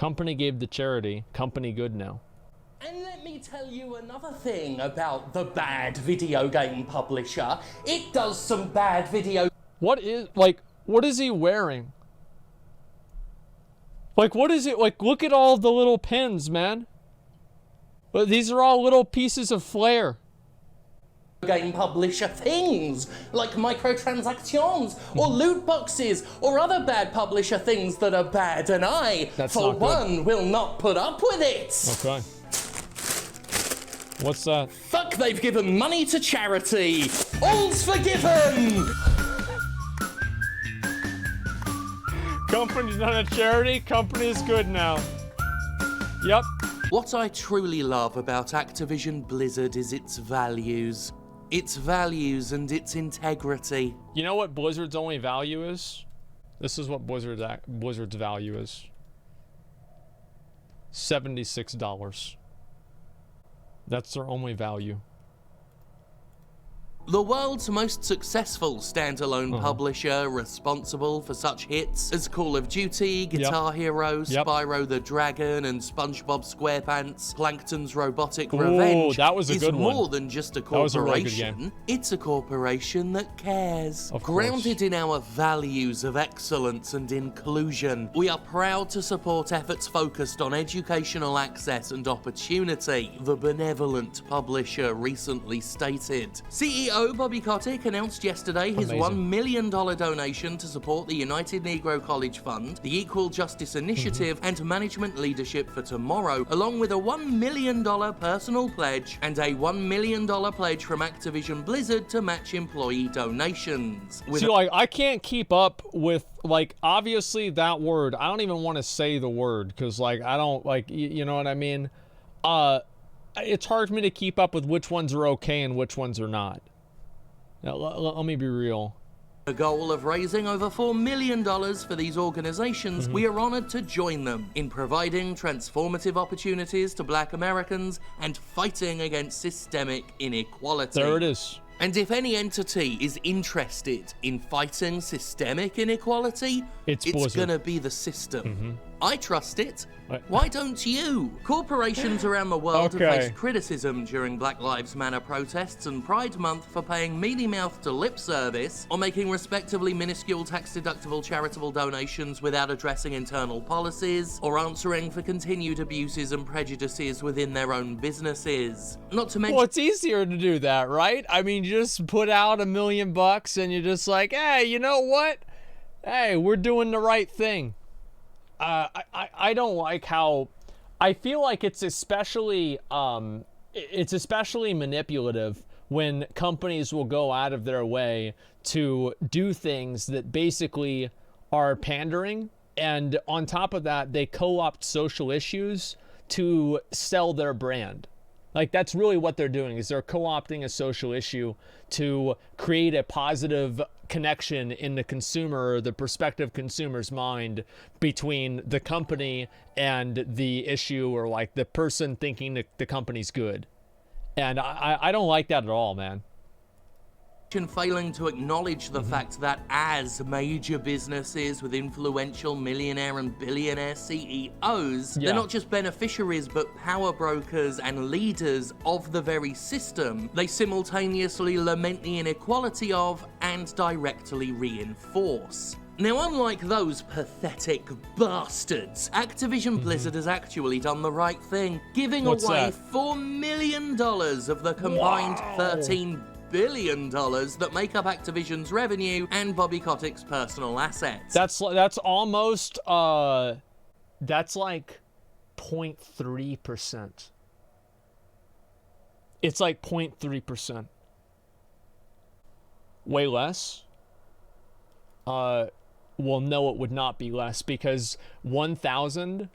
Company gave to charity. Company good now. And let me tell you another thing about the bad video game publisher. It does some bad video... What is he wearing? Like, what is it? Like, look at all the little pins, man. But these are all little pieces of flair. Game publisher things, like microtransactions, or loot boxes, or other bad publisher things that are bad, and I, for one, will not put up with it. Okay. What's that? Fuck, they've given money to charity. All's forgiven. Company's not a charity. Company is good now. Yep. What I truly love about Activision Blizzard is its values. Its values and its integrity. You know what Blizzard's only value is? This is what Blizzard's value is. $76. That's their only value. The world's most successful standalone publisher, responsible for such hits as Call of Duty, Guitar Hero, Spyro the Dragon, and SpongeBob SquarePants, Plankton's Robotic Revenge, that was a good one. More than just a corporation. That was a really good game. It's a corporation that cares. Of course. Grounded in our values of excellence and inclusion, we are proud to support efforts focused on educational access and opportunity, the benevolent publisher recently stated. CEO Bobby Kotick announced yesterday his $1 million donation to support the United Negro College Fund, the Equal Justice Initiative, and Management Leadership for Tomorrow, along with a $1 million personal pledge and a $1 million pledge from Activision Blizzard to match employee donations. See, like, I can't keep up with, like, obviously that word. I don't even want to say the word because, like, I don't, like, you know what I mean? It's hard for me to keep up with which ones are okay and which ones are not. Now, let me be real. A goal of raising over $4 million for these organizations, we are honored to join them in providing transformative opportunities to Black Americans and fighting against systemic inequality. There it is. And if any entity is interested in fighting systemic inequality, it's gonna be the system. I trust it. Why don't you? Corporations around the world have faced criticism during Black Lives Matter protests and Pride Month for paying mealy-mouthed to lip service or making respectively minuscule tax-deductible charitable donations without addressing internal policies or answering for continued abuses and prejudices within their own businesses. Not to mention... Well, it's easier to do that, right? I mean, you just put out $1 million and you're just like, hey, you know what? Hey, we're doing the right thing. I don't like how, I feel like it's especially manipulative when companies will go out of their way to do things that basically are pandering, and on top of that, they co-opt social issues to sell their brand. Like, that's really what they're doing, is they're co-opting a social issue to create a positive connection in the consumer, or the prospective consumer's mind, between the company and the issue, or like the person thinking that the company's good. And I don't like that at all, man. Failing to acknowledge the fact that as major businesses with influential millionaire and billionaire CEOs, they're not just beneficiaries but power brokers and leaders of the very system. They simultaneously lament the inequality of and directly reinforce. Now, unlike those pathetic bastards, Activision Blizzard has actually done the right thing, giving away $4 million of the combined $13 billion that make up Activision's revenue and Bobby Kotick's personal assets. That's almost that's like 0.3%. It's like 0.3%. Way less? Well, no, it would not be less, because 1,000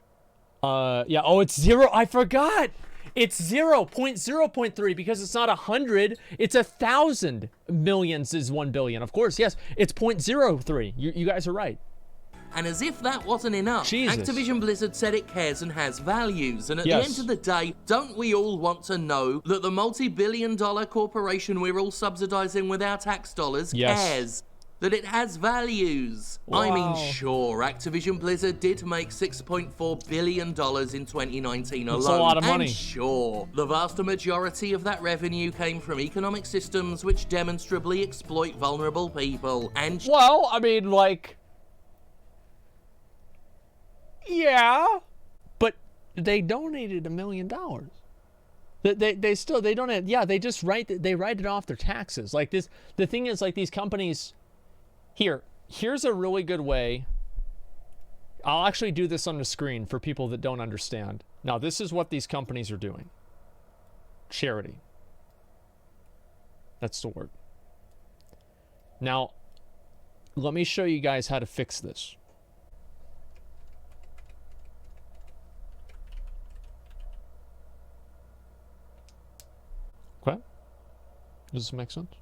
it's zero. I forgot. It's 0.0.3 because it's not 100. It's 1,000 millions is 1 billion. Of course, yes. It's 0.03. You guys are right. And as if that wasn't enough, Jesus. Activision Blizzard said it cares and has values. And at the end of the day, don't we all want to know that the multi-billion-dollar corporation we're all subsidizing with our tax dollars cares? that it has values. Wow. I mean, sure, Activision Blizzard did make $6.4 billion in 2019 alone. That's a lot of money. And sure, the vast majority of that revenue came from economic systems which demonstrably exploit vulnerable people. And well, I mean, like, yeah, but they donated $1 million. They don't, yeah, they just write it off their taxes. Like this, the thing is, like, these companies, here's a really good way. I'll actually do this on the screen for people that don't understand. Now, this is what these companies are doing. Charity. That's the word. Now, let me show you guys how to fix this. Okay. Does this make sense?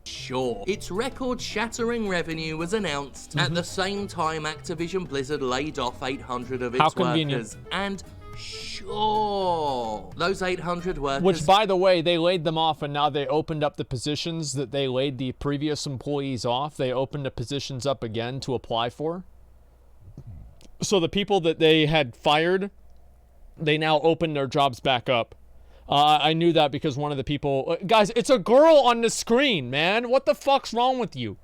sure, its record-shattering revenue was announced at the same time Activision Blizzard laid off 800 of its How convenient. workers. And sure, those 800 workers... Which, by the way, they laid them off, and now they opened up the positions that they laid the previous employees off. They opened the positions up again to apply for. So the people that they had fired, they now opened their jobs back up. I knew that because one of the people... guys, it's a girl on the screen, man. What the fuck's wrong with you?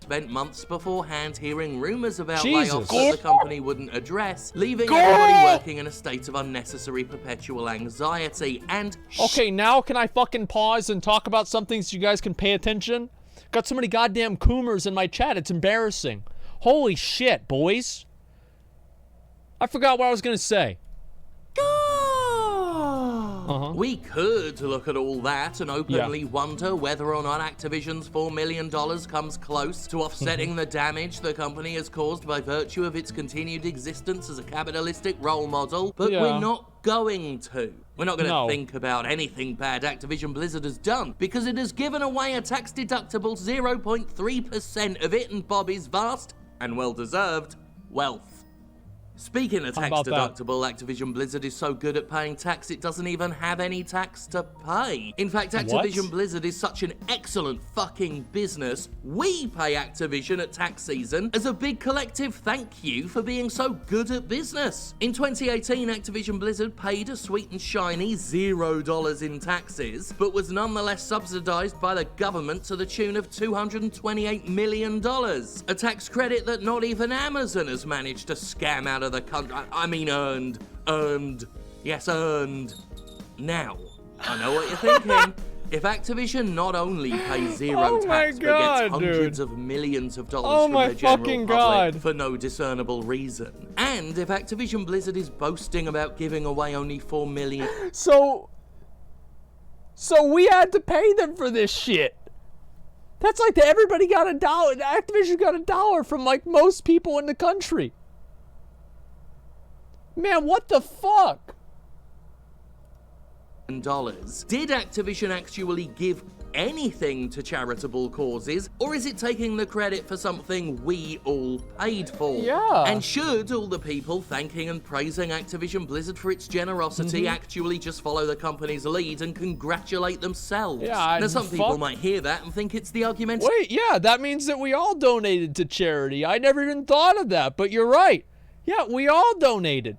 Spent months beforehand hearing rumors about Jesus. layoffs that the company wouldn't address, leaving everybody working in a state of unnecessary perpetual anxiety. And okay, now can I fucking pause and talk about something so you guys can pay attention? Got so many goddamn coomers in my chat, it's embarrassing. Holy shit, boys. I forgot what I was gonna say. we could look at all that and openly wonder whether or not Activision's $4 million comes close to offsetting the damage the company has caused by virtue of its continued existence as a capitalistic role model, but we're not going to. We're not going to think about anything bad Activision Blizzard has done, because it has given away a tax-deductible 0.3% of it and Bobby's vast, and well-deserved, wealth. Speaking of tax-deductible, Activision Blizzard is so good at paying tax it doesn't even have any tax to pay. In fact, Activision Blizzard is such an excellent fucking business, we pay Activision at tax season as a big collective thank you for being so good at business. In 2018, Activision Blizzard paid a sweet and shiny $0 in taxes, but was nonetheless subsidized by the government to the tune of $228 million. A tax credit that not even Amazon has managed to scam out of the country. I mean earned. Yes, earned. Now, I know what you're thinking. If Activision not only pays zero tax, but gets hundreds of millions of dollars from the general public for no discernible reason, and if Activision Blizzard is boasting about giving away only $4 million... So we had to pay them for this shit. That's like everybody got $1. Activision got $1 from like most people in the country. Man, what the fuck? Dollars. Did Activision actually give anything to charitable causes, or is it taking the credit for something we all paid for? Yeah. And should all the people thanking and praising Activision Blizzard for its generosity actually just follow the company's lead and congratulate themselves? Yeah, now some people might hear that and think it's the argument. Wait, yeah, that means that we all donated to charity. I never even thought of that, but you're right. Yeah, we all donated.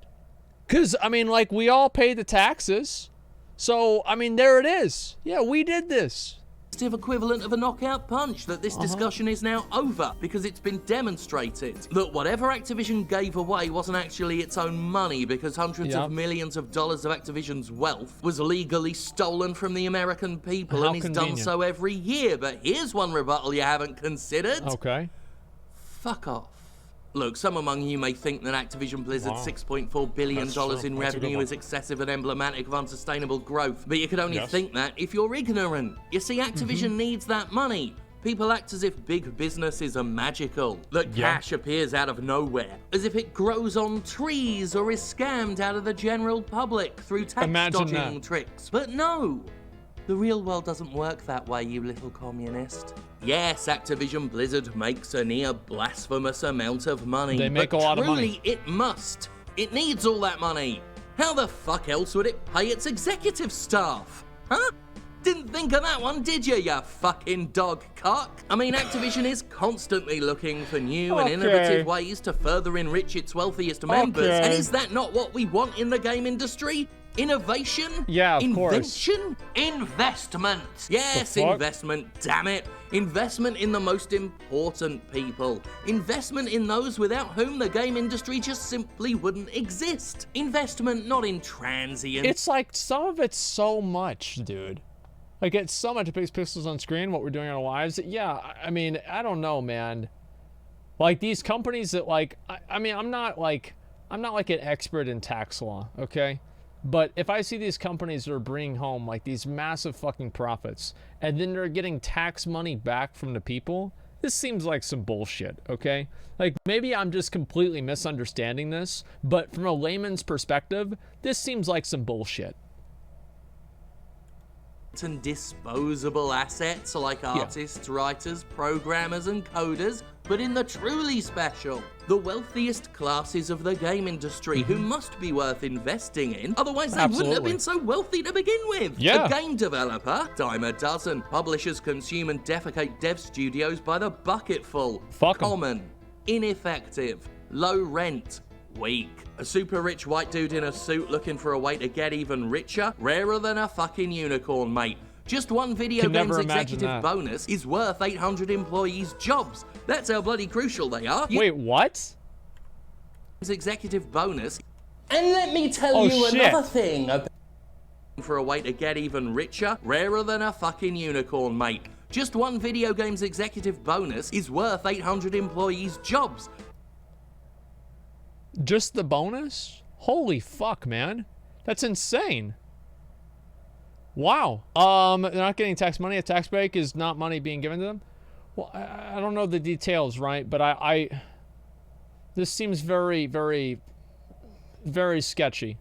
Because, I mean, like, we all pay the taxes. So, I mean, there it is. Yeah, we did this. Equivalent of a knockout punch that this discussion is now over, because it's been demonstrated that whatever Activision gave away wasn't actually its own money, because hundreds of millions of dollars of Activision's wealth was legally stolen from the American people. How and he's done so every year. But here's one rebuttal you haven't considered. Okay. Fuck off. Look, some among you may think that Activision Blizzard's $6.4 billion in revenue is excessive and emblematic of unsustainable growth, but you could only think that if you're ignorant. You see, Activision needs that money. People act as if big businesses are magical, that cash appears out of nowhere, as if it grows on trees or is scammed out of the general public through tax-dodging tricks. But no! The real world doesn't work that way, you little communist. Yes, Activision Blizzard makes a near blasphemous amount of money. They make a lot of money. Truly, it must. It needs all that money. How the fuck else would it pay its executive staff? Huh? Didn't think of that one, did you fucking dog cock? I mean, Activision is constantly looking for new and innovative ways to further enrich its wealthiest members. And is that not what we want in the game industry? Innovation? Yeah, of Invention? Investment. Yes, investment, damn it. Investment in the most important people. Investment in those without whom the game industry just simply wouldn't exist. Investment not in transient. It's like some of it's so much, dude. Like, it's so much pixels on screen, what we're doing in our lives. Yeah, I mean, I don't know, man. Like, these companies that, like, I mean, I'm not like an expert in tax law, okay? But if I see these companies that are bringing home, like, these massive fucking profits, and then they're getting tax money back from the people, this seems like some bullshit, okay? Like, maybe I'm just completely misunderstanding this, but from a layman's perspective, this seems like some bullshit. And disposable assets like artists, writers, programmers, and coders, but in the truly special, the wealthiest classes of the game industry who must be worth investing in, otherwise they wouldn't have been so wealthy to begin with. A game developer, dime a dozen. Publishers consume and defecate dev studios by the bucketful. Common, ineffective, low rent, weak. A super rich white dude in a suit looking for a way to get even richer? Rarer than a fucking unicorn, mate. Just one video game's executive bonus is worth 800 employees' jobs. That's how bloody crucial they are. Wait, what? Executive bonus. And let me tell you another thing. For a way to get even richer? Rarer than a fucking unicorn, mate. Just one video game's executive bonus is worth 800 employees' jobs. Just the bonus? Holy fuck, man. That's insane. Wow. They're not getting tax money. A tax break is not money being given to them. Well, I don't know the details, right? But this seems very, very, very sketchy.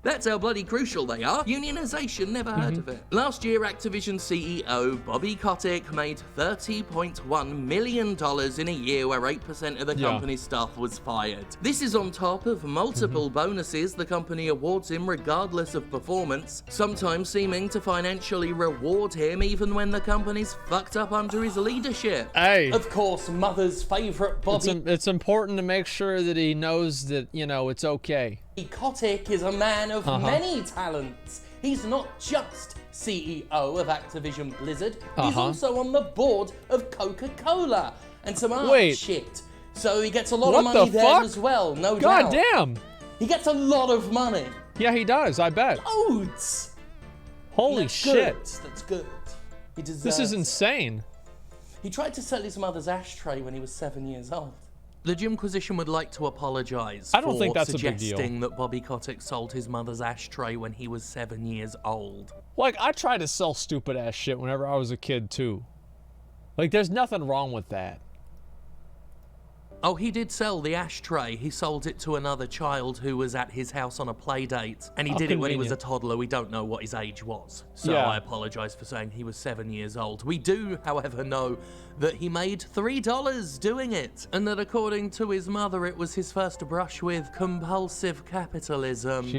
That's how bloody crucial they are. Unionization, never heard of it. Last year, Activision CEO Bobby Kotick made $30.1 million in a year where 8% of the company's staff was fired. This is on top of multiple bonuses the company awards him regardless of performance, sometimes seeming to financially reward him even when the company's fucked up under his leadership. Hey. Of course, Mother's favorite Bobby... It's important to make sure that he knows that, you know, it's okay. Kotick is a man of many talents. He's not just CEO of Activision Blizzard, he's also on the board of Coca-Cola and some art shit. So he gets a lot of money there as well, no doubt. God damn! He gets a lot of money. Yeah, he does, I bet. Loads! Holy shit. That's good. He deserves This is insane. He tried to sell his mother's ashtray when he was 7 years old. The Jimquisition would like to apologize for suggesting that Bobby Kotick sold his mother's ashtray when he was 7 years old. Like, I tried to sell stupid ass shit whenever I was a kid too. Like, there's nothing wrong with that. Oh, he did sell the ashtray. He sold it to another child who was at his house on a play date. And he did it when he was a toddler. We don't know what his age was. So I apologize for saying he was 7 years old. We do, however, know that he made $3 doing it. And that according to his mother, it was his first brush with compulsive capitalism.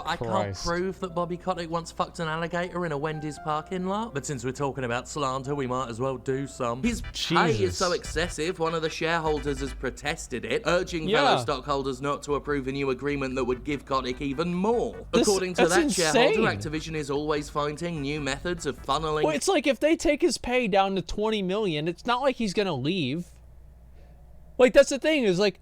I can't prove that Bobby Kotick once fucked an alligator in a Wendy's parking lot. But since we're talking about slander, we might as well do some. His pay is so excessive, one of the shareholders has protested it, urging fellow stockholders not to approve a new agreement that would give Kotick even more. According to that shareholder, Activision is always finding new methods of funneling... Well, it's like if they take his pay down to $20 million, it's not like he's gonna leave. Like, that's the thing, is like,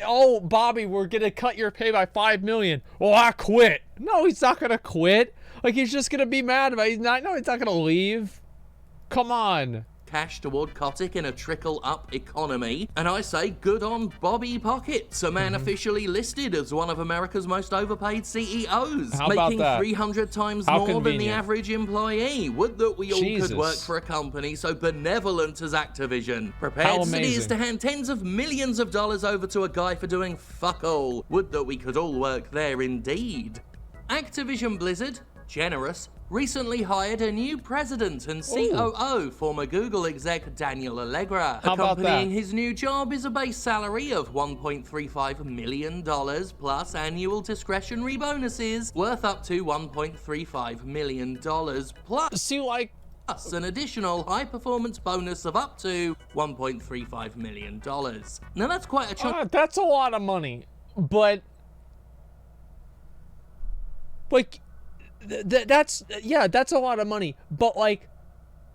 oh, Bobby, we're gonna cut your pay by $5 million. Oh, I quit. No, he's not gonna quit. Like, he's just gonna be mad about it. He's not gonna leave. Come on. Cash toward Kotick in a trickle-up economy, and I say good on Bobby Pockets, a man officially listed as one of America's most overpaid CEOs, making 300 times more than the average employee. Would that we all could work for a company so benevolent as Activision. Prepared cities to hand tens of millions of dollars over to a guy for doing fuck all. Would that we could all work there indeed. Activision Blizzard Generous recently hired a new president and COO, former Google exec Daniel Allegra. How about Accompanying that? his new job is a base salary of $1.35 million plus annual discretionary bonuses worth up to $1.35 million plus. See, like, An additional high-performance bonus of up to $1.35 million. Now that's quite a chunk. that's a lot of money, but like, that's a lot of money. But like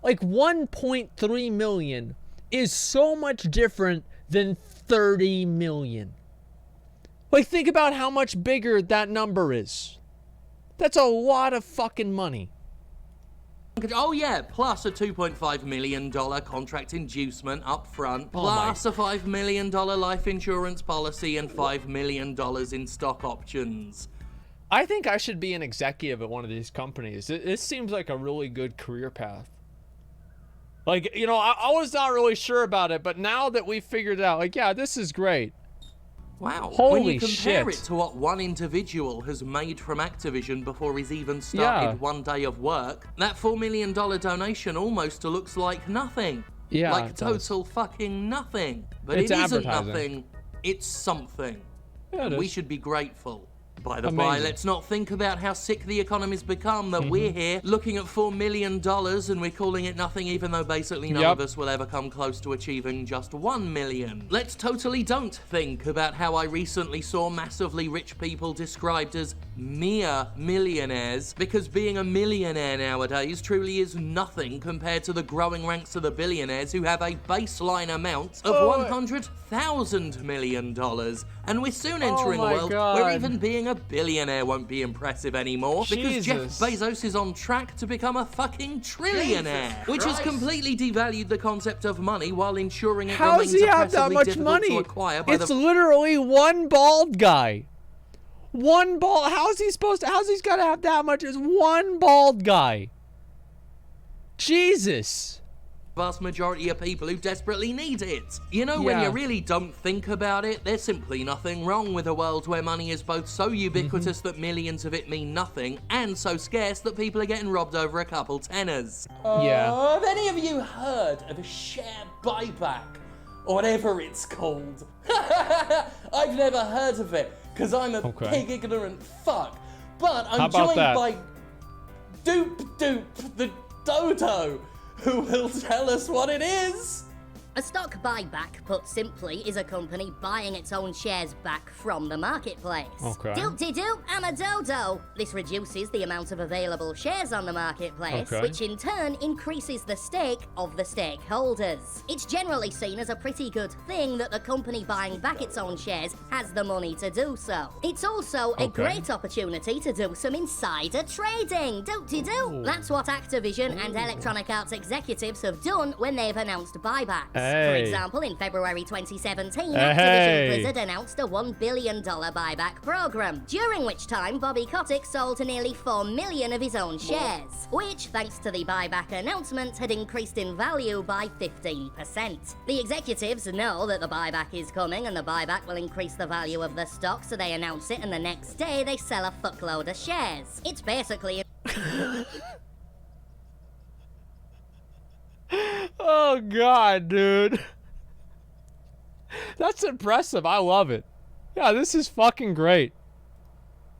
1.3 million is so much different than 30 million. Like, think about how much bigger that number is. That's a lot of fucking money. Oh yeah, plus a $2.5 million contract inducement up front, plus a $5 million life insurance policy and $5 million in stock options. I think I should be an executive at one of these companies. This seems like a really good career path. Like, you know, I was not really sure about it, but now that we figured it out, like, yeah, this is great. Wow. Holy when you compare shit. it to what one individual has made from Activision before he's even started one day of work, that $4 million donation almost looks like nothing. Yeah, like total fucking nothing. But It's it isn't advertising. nothing, it's something. Yeah, And it we is. should be grateful. By the by, Amazing. let's not think about how sick the economy's become that we're here looking at $4 million and we're calling it nothing, even though basically none of us will ever come close to achieving just 1 million. Let's totally don't think about how I recently saw massively rich people described as mere millionaires, because being a millionaire nowadays truly is nothing compared to the growing ranks of the billionaires who have a baseline amount of $100,000 million. And we're soon entering a my world God. where even being a billionaire won't be impressive anymore, because Jeff Jesus. Bezos is on track to become a fucking trillionaire, which has completely devalued the concept of money while ensuring it How remains does he have that oppressively much difficult money? to acquire by It's literally one bald guy. One bald. How's he got to have that much? It's one bald guy. Jesus. vast majority of people who desperately need it. You know, when you really don't think about it, there's simply nothing wrong with a world where money is both so ubiquitous that millions of it mean nothing, and so scarce that people are getting robbed over a couple tenors. Have any of you heard of a share buyback? Or whatever it's called. I've never heard of it, because I'm a pig ignorant fuck. But I'm joined by Doop the Dodo, who will tell us what it is. A stock buyback, put simply, is a company buying its own shares back from the marketplace. Doop-de-doop, I'm a dodo. This reduces the amount of available shares on the marketplace, which in turn increases the stake of the stakeholders. It's generally seen as a pretty good thing that the company buying back its own shares has the money to do so. It's also a great opportunity to do some insider trading. Doop-de-doop. That's what Activision and Electronic Arts executives have done when they've announced buybacks. For example, in February 2017, Activision Blizzard announced a $1 billion buyback program, during which time Bobby Kotick sold nearly 4 million of his own shares, which, thanks to the buyback announcement, had increased in value by 15%. The executives know that the buyback is coming and the buyback will increase the value of the stock, so they announce it and the next day they sell a fuckload of shares. It's basically... Oh god, dude. That's impressive. I love it. Yeah, this is fucking great.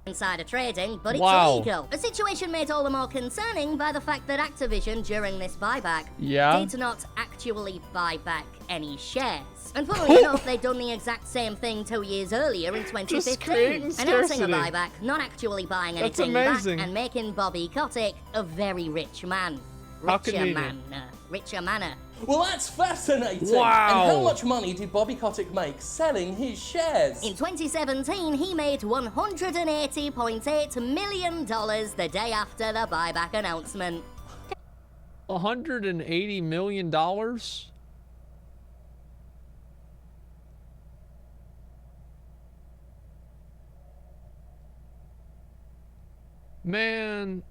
Insider trading, but it's illegal. A situation made all the more concerning by the fact that Activision, during this buyback, did not actually buy back any shares. And funnily enough, they'd done the exact same thing 2 years earlier in 2015. Announcing a buyback, not actually buying anything back, and making Bobby Kotick a very rich man. Richer manner. Well, that's fascinating. Wow. And how much money did Bobby Kotick make selling his shares? In 2017, he made $180.8 million the day after the buyback announcement. $180 million? Man,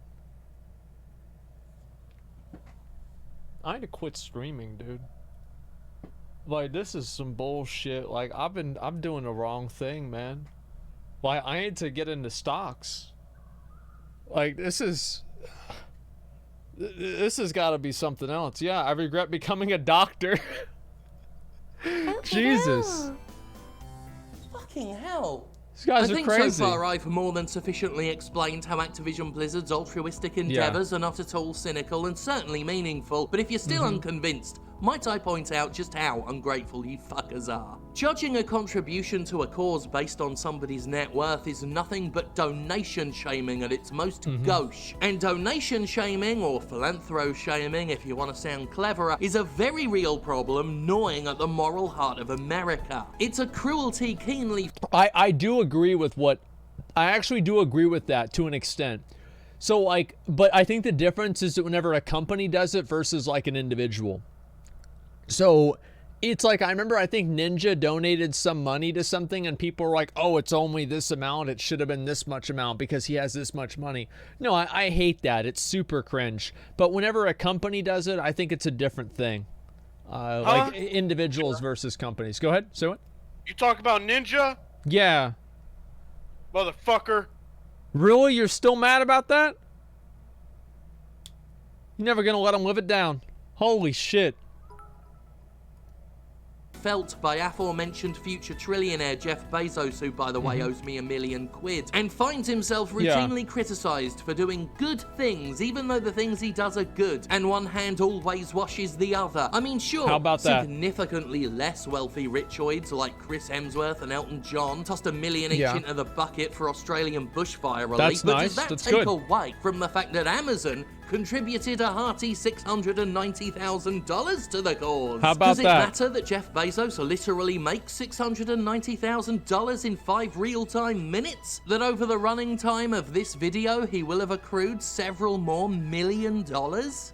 I need to quit streaming, dude. Like, this is some bullshit. Like, I'm doing the wrong thing, man. Like, I need to get into stocks. Like, this has got to be something else. Yeah, I regret becoming a doctor. Jesus. Hell. Fucking hell. These guys I are think crazy. so far I've more than sufficiently explained how Activision Blizzard's altruistic endeavours are not at all cynical and certainly meaningful, but if you're still unconvinced, might I point out just how ungrateful you fuckers are. Judging a contribution to a cause based on somebody's net worth is nothing but donation shaming at its most gauche. And donation shaming, or philanthro shaming if you want to sound cleverer, is a very real problem gnawing at the moral heart of America. It's a cruelty keenly... I do agree with what... I actually do agree with that to an extent. So, like, but I think the difference is that whenever a company does it versus, like, an individual. So it's like, I remember, I think Ninja donated some money to something and people were like, oh, it's only this amount. It should have been this much amount because he has this much money. No, I hate that. It's super cringe. But whenever a company does it, I think it's a different thing. Like individuals versus companies. Go ahead. Say what? You talk about Ninja? Yeah. Motherfucker. Really? You're still mad about that? You're never going to let him live it down. Holy shit. Felt by aforementioned future trillionaire Jeff Bezos, who by the way owes me £1 million, and finds himself routinely criticised for doing good things even though the things he does are good, and one hand always washes the other. I mean, sure, how about that? Significantly less wealthy richoids like Chris Hemsworth and Elton John tossed $1 million each into the bucket for Australian bushfire relief. That's but nice. does that That's take good. away from the fact that Amazon contributed a hearty $690,000 to the cause? How about Does it that? matter that Jeff Bezos literally makes $690,000 in 5 real-time minutes? That over the running time of this video, he will have accrued several more $1 million?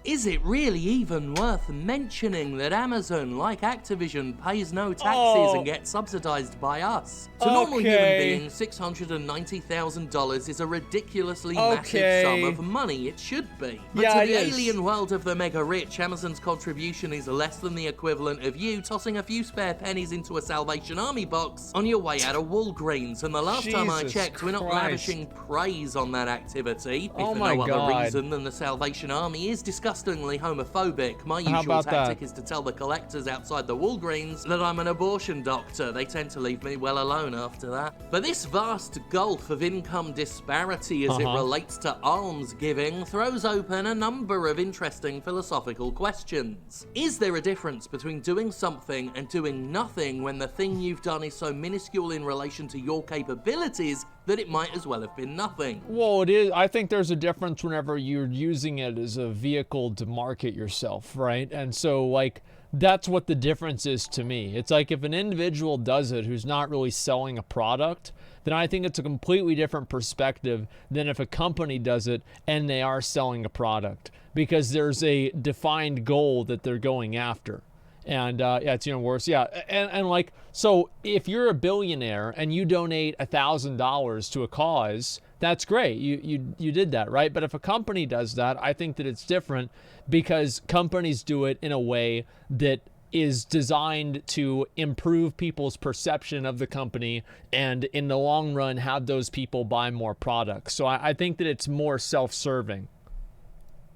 Is it really even worth mentioning that Amazon, like Activision, pays no taxes and gets subsidized by us? To normal human beings, $690,000 is a ridiculously massive sum of money. It should be. But to the alien world of the mega rich, Amazon's contribution is less than the equivalent of you tossing a few spare pennies into a Salvation Army box on your way out of Walgreens. And the last time I checked, we're not lavishing praise on that activity. If for no other reason than the Salvation Army is disgustingly homophobic. My usual tactic is to tell the collectors outside the Walgreens that I'm an abortion doctor. They tend to leave me well alone after that. But this vast gulf of income disparity as it relates to alms giving throws open a number of interesting philosophical questions. Is there a difference between doing something and doing nothing when the thing you've done is so minuscule in relation to your capabilities that it might as well have been nothing? Well, it is. I think there's a difference whenever you're using it as a vehicle to market yourself, right? And so, like, that's what the difference is to me. It's like if an individual does it who's not really selling a product, then I think it's a completely different perspective than if a company does it and they are selling a product, because there's a defined goal that they're going after. And yeah, it's even worse. Yeah, and like, so if you're a billionaire and you donate $1,000 to a cause, that's great. You did that, right? But if a company does that, I think that it's different, because companies do it in a way that is designed to improve people's perception of the company and in the long run have those people buy more products. So I think that it's more self-serving.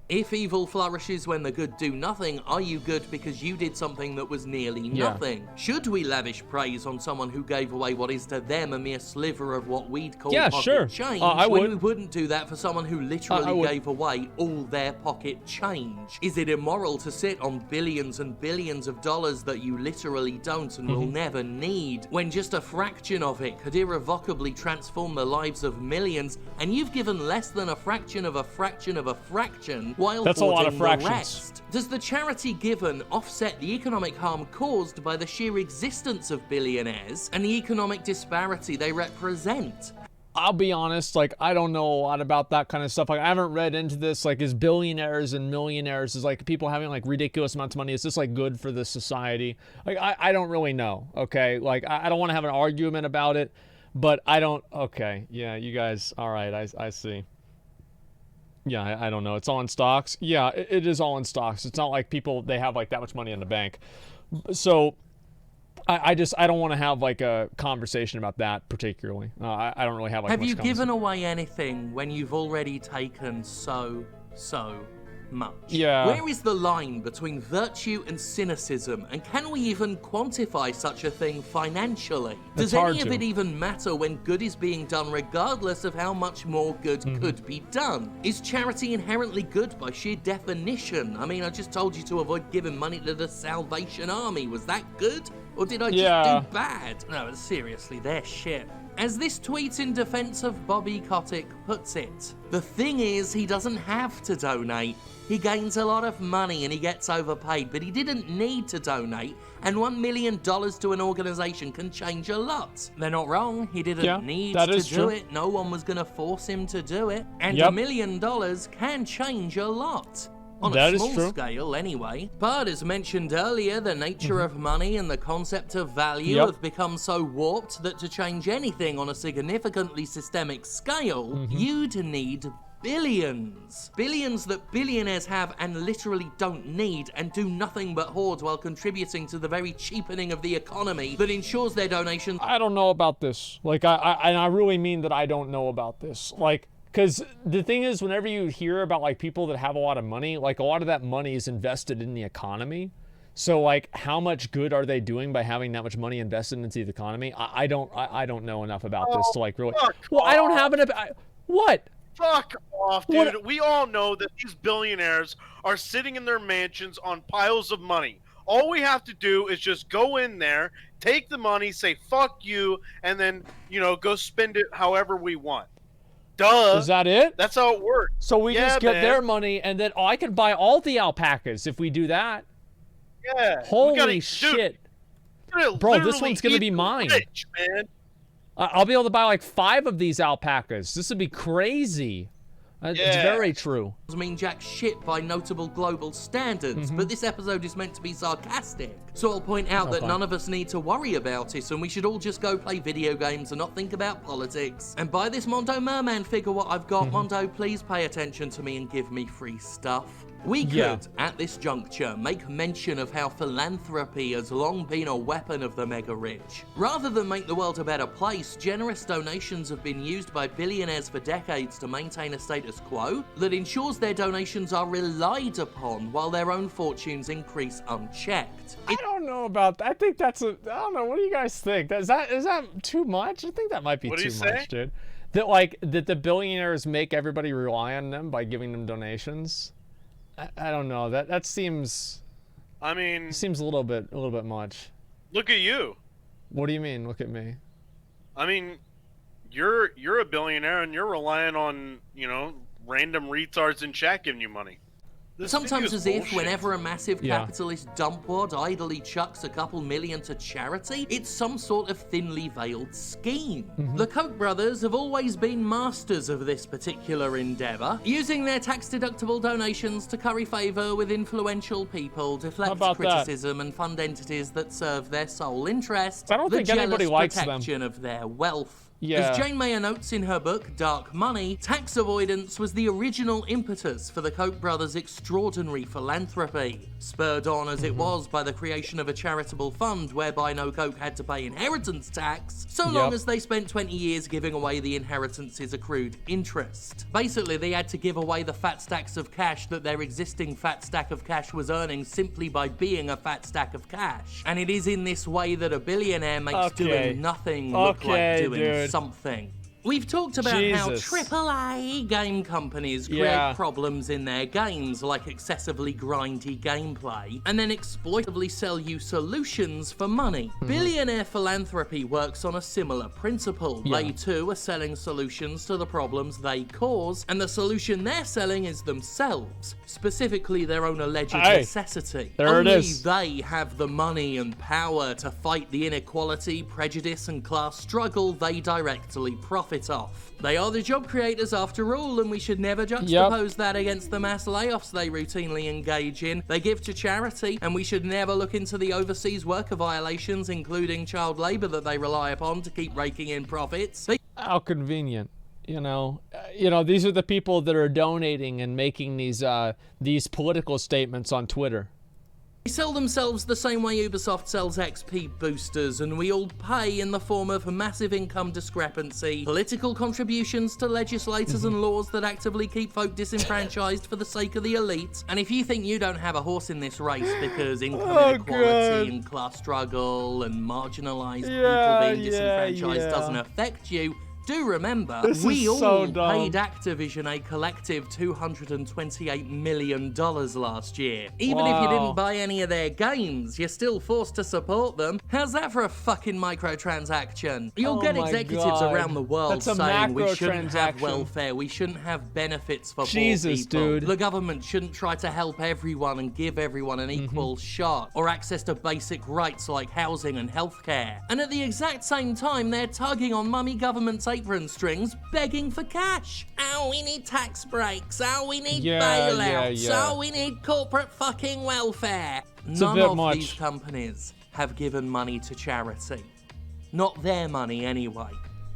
If evil flourishes when the good do nothing, are you good because you did something that was nearly nothing? Should we lavish praise on someone who gave away what is to them a mere sliver of what we'd call pocket change, when we wouldn't do that for someone who literally gave away all their pocket change? Is it immoral to sit on billions and billions of dollars that you literally don't and will never need, when just a fraction of it could irrevocably transform the lives of millions, and you've given less than a fraction of a fraction of a fraction while that's a lot of hoarding the fractions. rest? Does the charity given offset the economic harm caused by the sheer existence of billionaires and the economic disparity they represent? I'll be honest, like, I don't know a lot about that kind of stuff. Like, I haven't read into this. Like, is billionaires and millionaires, is like people having like ridiculous amounts of money, is this like good for the society? Like, I don't really know. Okay, like, I don't want to have an argument about it, but I don't. Okay, yeah, you guys, all right, I see. Yeah, I don't know. It's all in stocks. Yeah, it is all in stocks. It's not like people, they have like that much money in the bank. So I don't want to have like a conversation about that particularly. I don't really have like. Have you given away anything when you've already taken so much? Yeah. Where is the line between virtue and cynicism, and can we even quantify such a thing financially? Does any of it even matter when good is being done regardless of how much more good could be done? Is charity inherently good by sheer definition? I mean, I just told you to avoid giving money to the Salvation Army. Was that good? Or did I just do bad? No, seriously, they're shit. As this tweet in defense of Bobby Kotick puts it, the thing is, he doesn't have to donate. He gains a lot of money and he gets overpaid, but he didn't need to donate, and $1 million to an organization can change a lot. They're not wrong, he didn't need to do it, no one was gonna force him to do it, and $1 million can change a lot. On a small scale, anyway. But as mentioned earlier, the nature of money and the concept of value have become so warped that to change anything on a significantly systemic scale, you'd need billions. Billions that billionaires have and literally don't need, and do nothing but hoard while contributing to the very cheapening of the economy that ensures their donations. I don't know about this. Like, I really mean that I don't know about this. Like, because the thing is, whenever you hear about like people that have a lot of money, like a lot of that money is invested in the economy. So like, how much good are they doing by having that much money invested into the economy? I don't know enough about this to like really. Well, I don't have enough. What? Fuck off, dude. What? We all know that these billionaires are sitting in their mansions on piles of money. All we have to do is just go in there, take the money, say fuck you, and then, you know, go spend it however we want. Duh. Is that it? That's how it works. So we just get their money, and then I can buy all the alpacas if we do that. Yeah. Holy shit. Dude, bro, this one's going to be mine. Rich, man. I'll be able to buy like 5 of these alpacas. This would be crazy. It's very true. Mean jack shit by notable global standards, but this episode is meant to be sarcastic. So I'll point out that none of us need to worry about it, and we should all just go play video games and not think about politics. And buy this Mondo Merman figure what I've got. Mondo, please pay attention to me and give me free stuff. We could, at this juncture, make mention of how philanthropy has long been a weapon of the mega rich. Rather than make the world a better place, generous donations have been used by billionaires for decades to maintain a status quo that ensures their donations are relied upon while their own fortunes increase unchecked. I don't know about that. I think that's I don't know. What do you guys think? Is that too much? I think that might be too much, dude. That the billionaires make everybody rely on them by giving them donations. I don't know. That seems. I mean, seems a little bit much. Look at you. What do you mean? Look at me. I mean, you're a billionaire and you're relying on, you know, random retards in chat giving you money. Sometimes as if whenever a massive capitalist dumpwad idly chucks a couple million to charity, it's some sort of thinly veiled scheme. The Koch brothers have always been masters of this particular endeavor, using their tax-deductible donations to curry favor with influential people, deflect criticism, and fund entities that serve their sole interest. I don't think anybody likes them. Protection of their wealth. As Jane Mayer notes in her book, Dark Money, tax avoidance was the original impetus for the Koch brothers' extraordinary philanthropy, spurred on as it was by the creation of a charitable fund whereby no Koch had to pay inheritance tax, so long as they spent 20 years giving away the inheritance's accrued interest. Basically, they had to give away the fat stacks of cash that their existing fat stack of cash was earning simply by being a fat stack of cash. And it is in this way that a billionaire makes doing nothing look like doing something. We've talked about how AAA game companies create problems in their games, like excessively grindy gameplay, and then exploitively sell you solutions for money. Billionaire philanthropy works on a similar principle. They too are selling solutions to the problems they cause, and the solution they're selling is themselves, specifically their own alleged necessity. Only they have the money and power to fight the inequality, prejudice, and class struggle they directly profit off. They are the job creators after all, and we should never juxtapose that against the mass layoffs they routinely engage in. They give to charity, and we should never look into the overseas worker violations, including child labor, that they rely upon to keep raking in profits. How convenient. You know, these are the people that are donating and making these political statements on Twitter. They sell themselves the same way Ubisoft sells XP boosters, and we all pay in the form of massive income discrepancy, political contributions to legislators and laws that actively keep folk disenfranchised for the sake of the elite. And if you think you don't have a horse in this race because income inequality and class struggle and marginalized people being disenfranchised doesn't affect you, do remember, we all paid Activision a collective $228 million last year. Even if you didn't buy any of their games, you're still forced to support them. How's that for a fucking microtransaction? You'll get executives around the world saying we shouldn't have welfare, we shouldn't have benefits for poor people. Dude. The government shouldn't try to help everyone and give everyone an equal shot, or access to basic rights like housing and healthcare. And at the exact same time, they're tugging on mummy government's apron strings, begging for cash. Oh, we need tax breaks. Oh, we need bailouts. Oh, we need corporate fucking welfare. None of these companies have given money to charity. Not their money, anyway.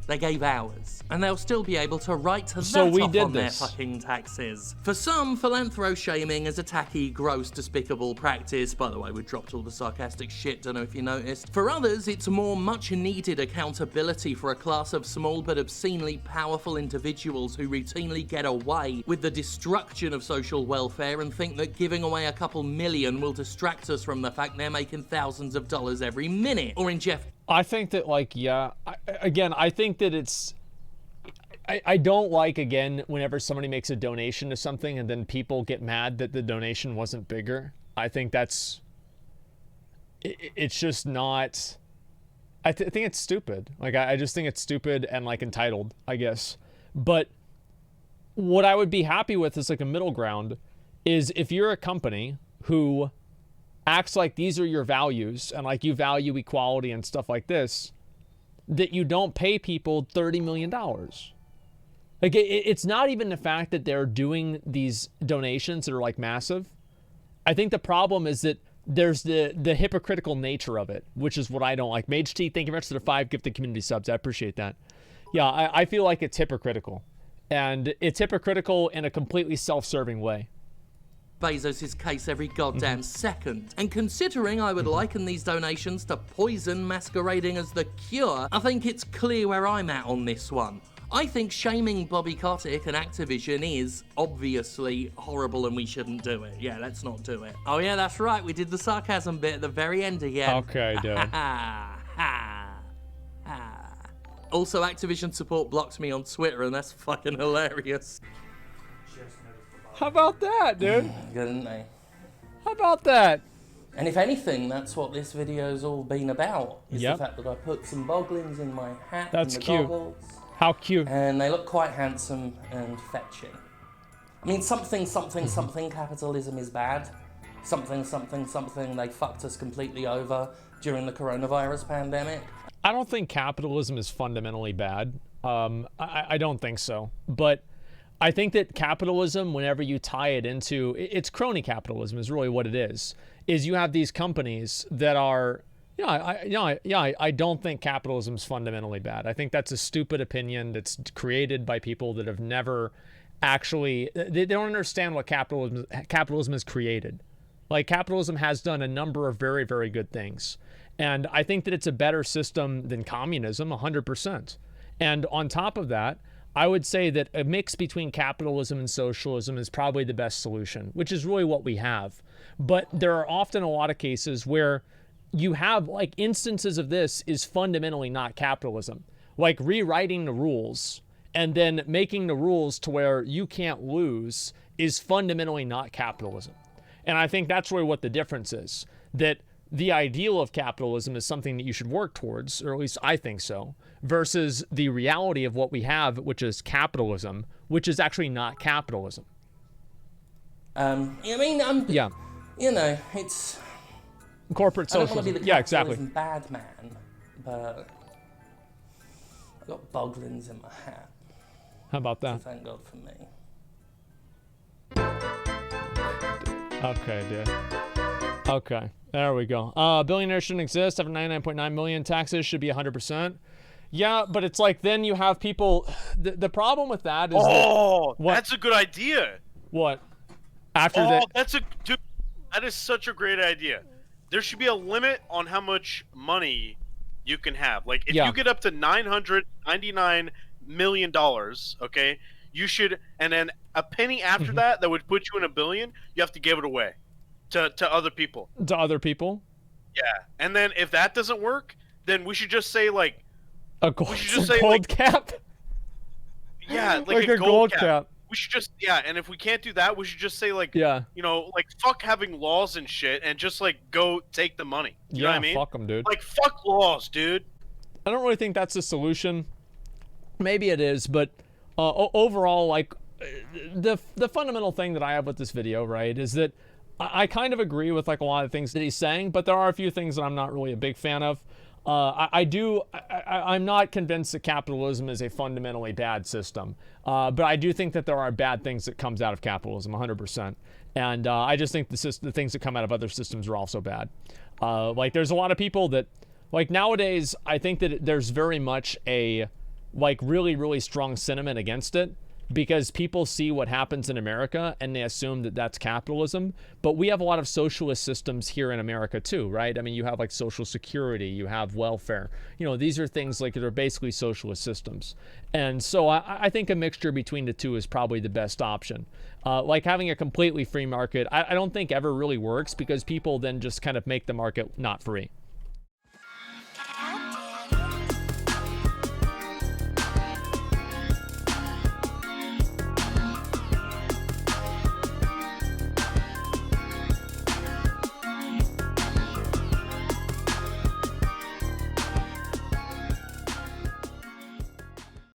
They gave ours, and they'll still be able to write that off on their fucking taxes. For some, philanthro-shaming is a tacky, gross, despicable practice. By the way, we dropped all the sarcastic shit, don't know if you noticed. For others, it's more much-needed accountability for a class of small but obscenely powerful individuals who routinely get away with the destruction of social welfare and think that giving away a couple million will distract us from the fact they're making thousands of dollars every minute. Or in Jeff... I think that, like, I think that it's... I don't like, again, whenever somebody makes a donation to something and then people get mad that the donation wasn't bigger. I think that's... It's just not... I think it's stupid. Like, I just think it's stupid and, like, entitled, I guess. But what I would be happy with is, like, a middle ground is if you're a company who acts like these are your values and like you value equality and stuff like this, that you don't pay people $30 million. Like, it's not even the fact that they're doing these donations that are like massive. I think the problem is that there's the hypocritical nature of it, which is what I don't like. Mage T, thank you very much for the 5 gifted community subs. I appreciate that. Yeah, I feel like it's hypocritical. And it's hypocritical in a completely self-serving way. Bezos' case every goddamn second. And considering I would liken these donations to poison masquerading as the cure, I think it's clear where I'm at on this one. I think shaming Bobby Kotick and Activision is obviously horrible and we shouldn't do it. Yeah, let's not do it. Oh yeah, that's right, we did the sarcasm bit at the very end again. Okay, dude. Also, Activision support blocked me on Twitter and that's fucking hilarious. How about that, dude? Good, isn't they? How about that? And if anything, that's what this video's all been about. Is the fact that I put some boglins in my hat and the goggles. How cute. And they look quite handsome and fetching. I mean, something, capitalism is bad. Something, they fucked us completely over during the coronavirus pandemic. I don't think capitalism is fundamentally bad. I don't think so. But I think that capitalism, whenever you tie it into, it's crony capitalism is really what it is you have these companies that are, I don't think capitalism is fundamentally bad. I think that's a stupid opinion that's created by people that have never actually, they don't understand what capitalism has created. Like, capitalism has done a number of very, very good things. And I think that it's a better system than communism, 100%. And on top of that, I would say that a mix between capitalism and socialism is probably the best solution, which is really what we have. But there are often a lot of cases where you have, like, instances of this is fundamentally not capitalism. Like rewriting the rules and then making the rules to where you can't lose is fundamentally not capitalism. And I think that's really what the difference is. That the ideal of capitalism is something that you should work towards, or at least I think so, versus the reality of what we have, which is capitalism, which is actually not capitalism. It's corporate socialism. I don't want to be the capitalism bad man, but I got boglins in my hat. How about that? So thank God for me. Okay, dude. Okay, there we go. Billionaires shouldn't exist. After 99.9 million, taxes should be 100%. Yeah, but it's like then you have people. The problem with that is that's a good idea. What? After that? That's a dude. That is such a great idea. There should be a limit on how much money you can have. Like, if you get up to $999 million, okay, you should, and then a penny after that would put you in $1 billion, you have to give it away to other people. To other people? Yeah. And then if that doesn't work, then we should just say, like, a gold cap? Yeah, like a gold cap. We should just, and if we can't do that, we should just say, like, you know, like, fuck having laws and shit, and just, like, go take the money. You know what I mean? Fuck them, dude. Like, fuck laws, dude. I don't really think that's the solution. Maybe it is, but overall, like, the fundamental thing that I have with this video, right, is that I kind of agree with, like, a lot of things that he's saying, but there are a few things that I'm not really a big fan of. I'm not convinced that capitalism is a fundamentally bad system, but I do think that there are bad things that comes out of capitalism, 100%. And I just think the things that come out of other systems are also bad. Like, there's a lot of people that, like, nowadays, I think that there's very much a, like, really, really strong sentiment against it, because people see what happens in America and they assume that that's capitalism. But we have a lot of socialist systems here in America too, right? I mean, you have, like, Social Security, you have welfare. You know, these are things, like, that are basically socialist systems. And so I think a mixture between the two is probably the best option. Like, having a completely free market, I don't think ever really works, because people then just kind of make the market not free.